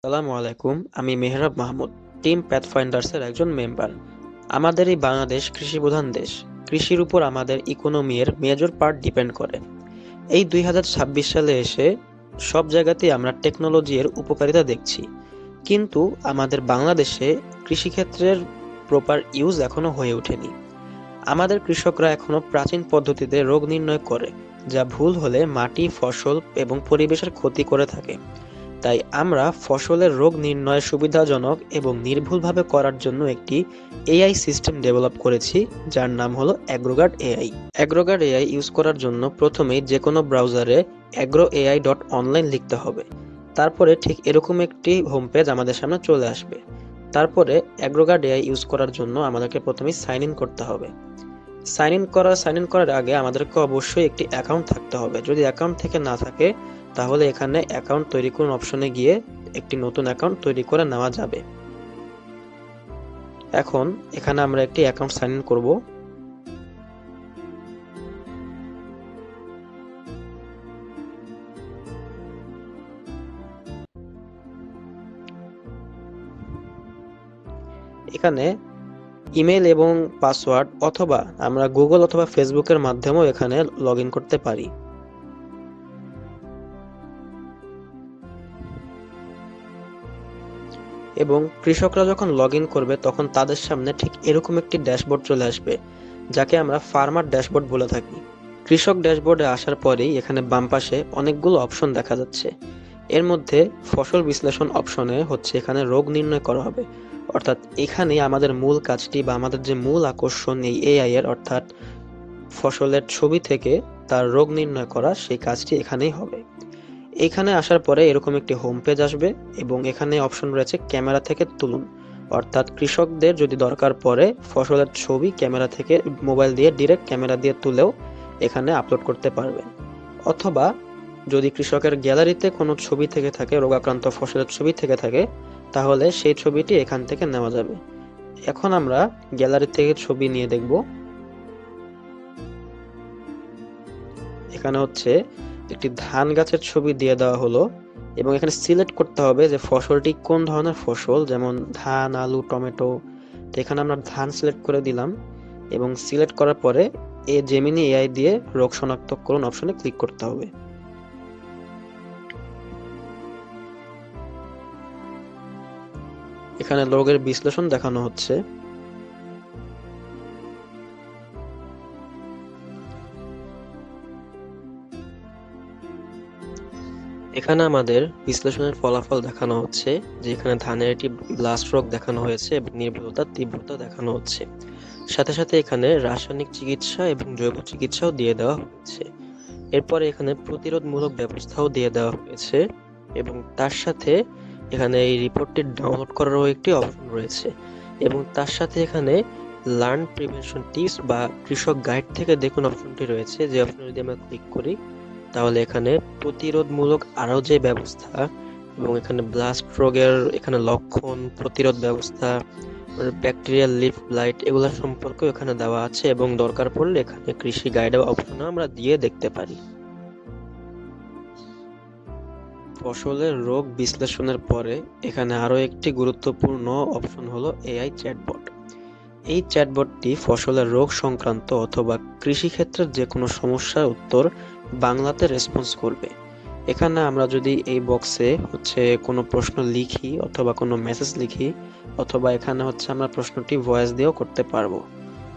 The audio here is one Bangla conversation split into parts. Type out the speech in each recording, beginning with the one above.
আসসালামু আলাইকুম। আমি মেহরাব মাহমুদ, টিম প্যাথফাইন্ডার্সের একজন মেম্বার। আমাদের এই বাংলাদেশ কৃষিপ্রধান দেশ। কৃষির উপর আমাদের ইকোনমির মেজর পার্ট ডিপেন্ড করে। এই 2026 সালে এসে সব জায়গাতেই আমরা টেকনোলজির উপকারিতা দেখছি, কিন্তু আমাদের বাংলাদেশে কৃষিক্ষেত্রের প্রপার ইউজ এখনো হয়ে ওঠেনি। আমাদের কৃষকরা এখনো প্রাচীন পদ্ধতিতে রোগ নির্ণয় করে, যা ভুল হলে মাটি, ফসল এবং পরিবেশের ক্ষতি করে থাকে। তাই আমরা ফসলের রোগ নির্ণয় সুবিধাজনক এবং নির্ভুলভাবে করার জন্য একটি এআই সিস্টেম ডেভেলপ করেছি, যার নাম হলো অ্যাগ্রোগার্ড এআই। অ্যাগ্রোগার্ড এআই ইউজ করার জন্য প্রথমেই যে কোনো ব্রাউজারে agroai.online লিখতে হবে। তারপরে ঠিক এরকম একটি হোম পেজ আমাদের সামনে চলে আসবে। তারপরে অ্যাগ্রোগার্ড এআই ইউজ করার জন্য আমাদেরকে প্রথমেই সাইন ইন করতে হবে। সাইন ইন করার আগে আমাদেরকে অবশ্যই একটি অ্যাকাউন্ট থাকতে হবে। যদি অ্যাকাউন্ট থেকে না থাকে, তাহলে এখানে অ্যাকাউন্ট তৈরি করুন অপশনে গিয়ে একটি নতুন অ্যাকাউন্ট তৈরি করে নেওয়া যাবে। এখন এখানে আমরা একটি অ্যাকাউন্ট সাইন ইন করব। এখানে ইমেল এবং পাসওয়ার্ড অথবা আমরা গুগল অথবা ফেসবুকের মাধ্যমেও এখানে লগ ইন করতে পারি। এবং কৃষকরা যখন লগ ইন করবে তখন তাদের সামনে ঠিক এরকম একটি ড্যাশবোর্ড চলে আসবে, যাকে আমরা ফার্মার ড্যাশবোর্ড বলে থাকি। কৃষক ড্যাশবোর্ডে আসার পরেই এখানে বাম পাশে অনেকগুলো অপশন দেখা যাচ্ছে। এর মধ্যে ফসল বিশ্লেষণ অপশনে হচ্ছে এখানে রোগ নির্ণয় করা হবে। অর্থাৎ এখানেই আমাদের মূল কাজটি বা আমাদের যে মূল আকর্ষণ এই এআই এর, অর্থাৎ ফসলের ছবি থেকে তার রোগ নির্ণয় করা, সেই কাজটি এখানেই হবে। এখানে আসার পরে এরকম একটি হোম পেজ আসবে এবং এখানে অপশন রয়েছে ক্যামেরা থেকে তুলুন। অর্থাৎ কৃষকদের যদি দরকার পড়ে ফসলের ছবি ক্যামেরা থেকে, মোবাইল দিয়ে ডিরেক্ট ক্যামেরা দিয়ে তুলেও এখানে আপলোড করতে পারবে। অথবা যদি কৃষকের গ্যালারিতে কোনো ছবি থেকে থাকে, রোগাক্রান্ত ফসলের ছবি থেকে থাকে, তাহলে সেই ছবিটি এখান থেকে নেওয়া যাবে। এখন আমরা গ্যালারি থেকে ছবি নিয়ে দেখব। এখানে হচ্ছে একটি ধান গাছের ছবি দিয়ে দেওয়া হলো এবং এখানে সিলেক্ট করতে হবে যে ফসলটি কোন ধরনের ফসল, যেমন ধান, আলু, টমেটো। তো এখানে আমরা ধান সিলেক্ট করে দিলাম এবং সিলেক্ট করার পরে জেমিনি এআই দিয়ে রোগ শনাক্তকরণ অপশনে ক্লিক করতে হবে। এখানে রোগের বিশ্লেষণ দেখানো হচ্ছে। এখানে আমাদের বিশ্লেষণের ফলাফল দেখানো হচ্ছে, যে এখানে ধানের একটি ব্লাস্ট রোগ দেখানো হয়েছে এবং নির্ভুলতার তীব্রতা দেখানো হচ্ছে। সাথে সাথে এখানে রাসায়নিক চিকিৎসা এবং জৈব চিকিৎসাও দিয়ে দেওয়া হয়েছে। এরপরে এখানে প্রতিরোধমূলক ব্যবস্থাও দিয়ে দেওয়া হয়েছে এবং তার সাথে এখানে এই রিপোর্টটি ডাউনলোড করারও একটি অপশন রয়েছে। এবং তার সাথে এখানে লার্ন প্রিভেনশন টিপস বা কৃষক গাইড থেকে দেখুন অপশনটি রয়েছে, যে অপশনে যদি আমরা ক্লিক করি তাহলে এখানে প্রতিরোধমূলক আরও যে ব্যবস্থা এবং এখানে ব্লাস্ট রোগের এখানে লক্ষণ, প্রতিরোধ ব্যবস্থা, ব্যাকটেরিয়াল লিফ ব্লাইট, এগুলোর সম্পর্কে এখানে দেওয়া আছে এবং দরকার পড়লে এখানে কৃষি গাইড অপশন আমরা দিয়ে দেখতে পারি। ফসলের রোগ বিশ্লেষণের পরে এখানে আরও একটি গুরুত্বপূর্ণ অপশন হলো এআই চ্যাটবট। এই চ্যাটবটটি ফসলের রোগ সংক্রান্ত অথবা কৃষিক্ষেত্রের যে কোনো সমস্যার উত্তর বাংলাতে রেসপন্স করবে। এখানে আমরা যদি এই বক্সে হচ্ছে কোনো প্রশ্ন লিখি অথবা কোনো মেসেজ লিখি, অথবা এখানে হচ্ছে আমরা প্রশ্নটি ভয়েস দিয়েও করতে পারবো।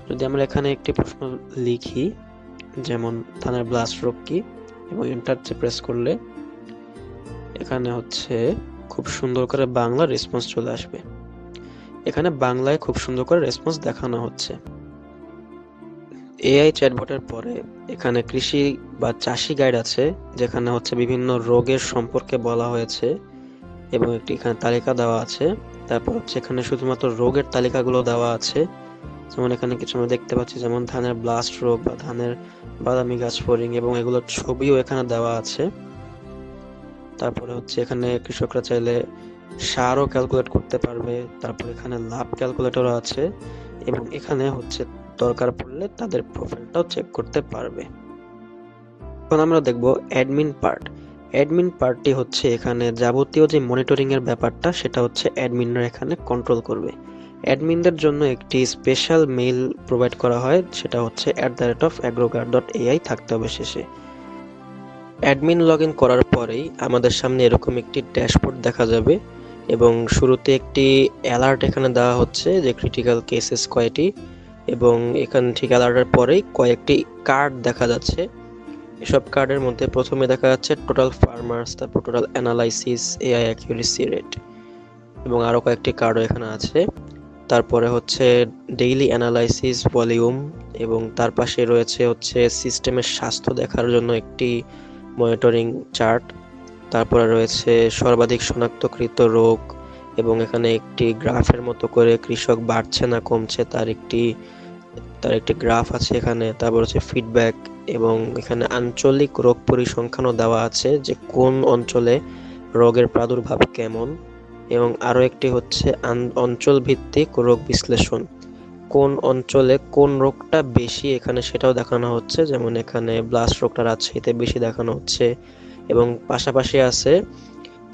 যদি আমরা এখানে একটি প্রশ্ন লিখি, যেমন ধানের ব্লাস্ট রোগ কি, এবং এন্টার প্রেস করলে এখানে হচ্ছে খুব সুন্দর করে বাংলা রেসপন্স চলে আসবে। এখানে বাংলায় খুব সুন্দর করে রেসপন্স দেখানো হচ্ছে। এআই চ্যাটবটের পরে এখানে কৃষি বা চাষি গাইড আছে, যেখানে হচ্ছে বিভিন্ন রোগের সম্পর্কে বলা হয়েছে এবং একটি এখানে তালিকা দেওয়া আছে। তারপর হচ্ছে এখানে শুধুমাত্র রোগের তালিকাগুলো দেওয়া আছে, যেমন এখানে কিছু আমরা দেখতে পাচ্ছি, যেমন ধানের ব্লাস্ট রোগ বা ধানের বাদামি গাছ ফড়িং, এবং এগুলোর ছবিও এখানে দেওয়া আছে। তারপরে হচ্ছে এখানে কৃষকরা চাইলে সারও ক্যালকুলেট করতে পারবে। তারপর এখানে লাভ ক্যালকুলেটরও আছে এবং এখানে হচ্ছে দরকার পড়লে তাদের প্রোফাইলটাও চেক করতে পারবে। এখন আমরা দেখব অ্যাডমিন পার্ট। অ্যাডমিন পার্টটি হচ্ছে এখানে যাবতীয় যে মনিটরিং এর ব্যাপারটা সেটা হচ্ছে অ্যাডমিনরা এখানে কন্ট্রোল করবে। অ্যাডমিনদের জন্য একটি স্পেশাল মেইল প্রোভাইড করা হয়, সেটা হচ্ছে @agrogard.ai থাকতে হবে শেষে। অ্যাডমিন লগ ইন করার পরেই আমাদের সামনে এরকম একটি ড্যাশবোর্ড দেখা যাবে এবং শুরুতে একটি অ্যালার্ট এখানে দেওয়া হচ্ছে যে ক্রিটিক্যাল কেসেস কয়টি, এবং এখানে ঠিক অ্যালার্টের পরেই কয়েকটি কার্ড দেখা যাচ্ছে। এসব কার্ডের মধ্যে প্রথমে দেখা যাচ্ছে টোটাল ফার্মার্স, তারপর total analysis, AI accuracy rate এবং আরও কয়েকটি কার্ডও এখানে আছে। তারপরে হচ্ছে ডেইলি অ্যানালাইসিস ভলিউম এবং তার পাশে রয়েছে হচ্ছে সিস্টেমের স্বাস্থ্য দেখার জন্য একটি মনিটরিং চার্ট। তারপরে রয়েছে সর্বাধিক শনাক্তকৃত রোগ এবং এখানে একটি গ্রাফের মতো করে কৃষক বাড়ছে না কমছে তার একটি গ্রাফ আছে এখানে। তারপর হচ্ছে ফিডব্যাক এবং এখানে আঞ্চলিক রোগ পরিসংখ্যানও দেওয়া আছে যে কোন অঞ্চলে রোগের প্রাদুর্ভাব কেমন, এবং আরও একটি হচ্ছে অঞ্চল ভিত্তিক রোগ বিশ্লেষণ, কোন অঞ্চলে কোন রোগটা বেশি এখানে সেটাও দেখানো হচ্ছে। যেমন এখানে ব্লাস্ট রোগটা রাজশাহীতে বেশি দেখানো হচ্ছে, এবং পাশাপাশি আছে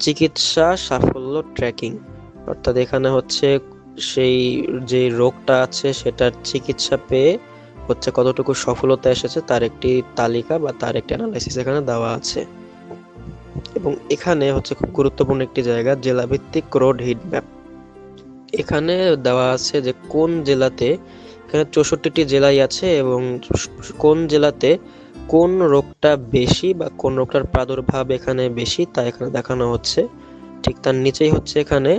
চিকিৎসা সাফল্য ট্র্যাকিং, অর্থাৎ এখানে হচ্ছে সেই যে রোগটা আছে সেটার চিকিৎসা পেয়ে হচ্ছে কতটুকু সফলতা এসেছে তার একটি তালিকা বা তার একটি অ্যানালাইসিস এখানে দেওয়া আছে। এবং এখানে হচ্ছে খুব গুরুত্বপূর্ণ একটি জায়গা, জেলাভিত্তিক রোড হিট ম্যাপ। এখানে দেওয়া আছে যে কোন জেলাতে, এখানে 64টি জেলাই আছে এবং কোন জেলাতে কোন রোগটা বেশি বা কোন রোগটার প্রাদুর্ভাব এখানে বেশি তা এখানে দেখানো হচ্ছে। ঠিক তার নিচেই হচ্ছে এখানে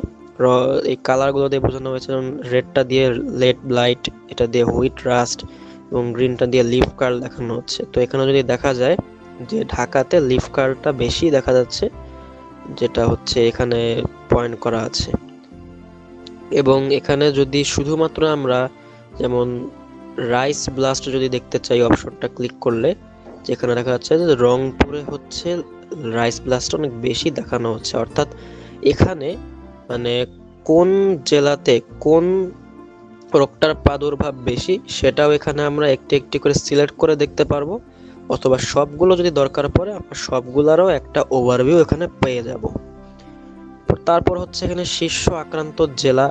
এই কালারগুলো দিয়ে বোঝানো হয়েছে, যেমন রেডটা দিয়ে লেট ব্লাইট, এটা দিয়ে হুইট রাস্ট এবং গ্রিনটা দিয়ে লিফ কার্ল দেখানো হচ্ছে। তো এখানে যদি দেখা যায় যে ঢাকাতে লিফ কার্লটা বেশি দেখা যাচ্ছে, যেটা হচ্ছে এখানে পয়েন্ট করা আছে। এবং এখানে যদি শুধুমাত্র আমরা যেমন রাইস ব্লাস্ট যদি দেখতে চাই অপশনটা ক্লিক করলে, যেখানে দেখা যাচ্ছে যে রংপুরে হচ্ছে রাইস ব্লাস্ট অনেক বেশি দেখানো হচ্ছে, অর্থাৎ এখানে মানে কোন জেলাতে কোন রোগটার প্রাদুর্ভাব বেশি সেটাও এখানে আমরা একটি একটি করে সিলেক্ট করে দেখতে পারবো, অথবা সবগুলো যদি দরকার পড়ে আমরা সবগুলোরও একটা ওভারভিউ এখানে পেয়ে যাব। তারপর হচ্ছে এখানে শীর্ষ আক্রান্ত জেলা,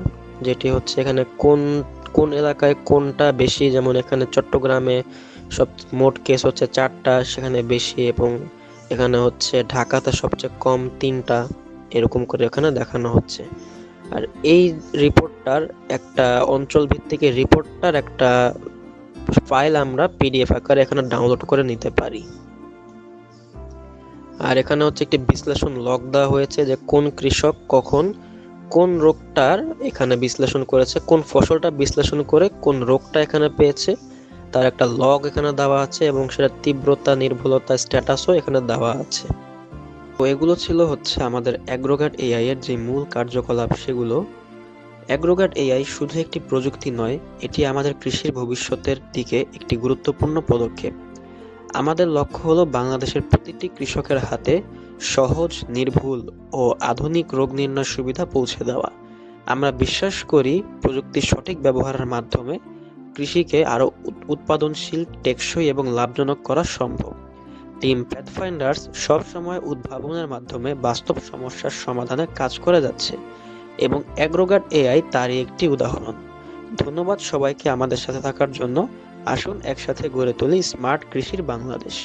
যেটি হচ্ছে এখানে কোন কোন এলাকায় কোনটা বেশি, যেমন এখানে চট্টগ্রামে সব মোট কেস হচ্ছে 4টা, সেখানে বেশি, এবং এখানে হচ্ছে ঢাকাতে সবচেয়ে কম 3টা, এরকম করে এখানে দেখানো হচ্ছে। আর এই রিপোর্টটার একটা অঞ্চল ভিত্তিক রিপোর্টটার একটা ফাইল আমরা পিডিএফ আকারে এখানে ডাউনলোড করে নিতে পারি। আর এখানে হচ্ছে একটি বিশ্লেষণ লগ দেওয়া হয়েছে যে কোন কৃষক কখন কোন রোগটার এখানে বিশ্লেষণ করেছে, কোন ফসলটা বিশ্লেষণ করে কোন রোগটা এখানে পেয়েছে তার একটা লগ এখানে দেওয়া আছে, এবং সেটা তীব্রতা নির্ভুলতা স্ট্যাটাসও এখানে দেওয়া আছে। তো এগুলো ছিল হচ্ছে আমাদের অ্যাগ্রোগার্ড এআই এর যে মূল কার্যকলাপ সেগুলো। অ্যাগ্রোগার্ড এআই শুধু একটি প্রযুক্তি নয়, এটি আমাদের কৃষির ভবিষ্যতের দিকে একটি গুরুত্বপূর্ণ পদক্ষেপ। আমাদের লক্ষ্য হলো বাংলাদেশের প্রতিটি কৃষকের হাতে সহজ, নির্ভুল ও আধুনিক রোগ নির্ণয় সুবিধা পৌঁছে দেওয়া। আমরা বিশ্বাস করি প্রযুক্তির সঠিক ব্যবহারের মাধ্যমে কৃষিকে আরও উৎপাদনশীল, টেকসই এবং লাভজনক করা সম্ভব। টিম প্যাথফাইন্ডার্স সবসময় উদ্ভাবনের মাধ্যমে বাস্তব সমস্যার সমাধানে কাজ করে যাচ্ছে, এবং অ্যাগ্রোগার্ড এআই তারই একটি উদাহরণ। ধন্যবাদ সবাইকে আমাদের সাথে থাকার জন্য। আসুন একসাথে গড়ে তুলি স্মার্ট কৃষির বাংলাদেশ।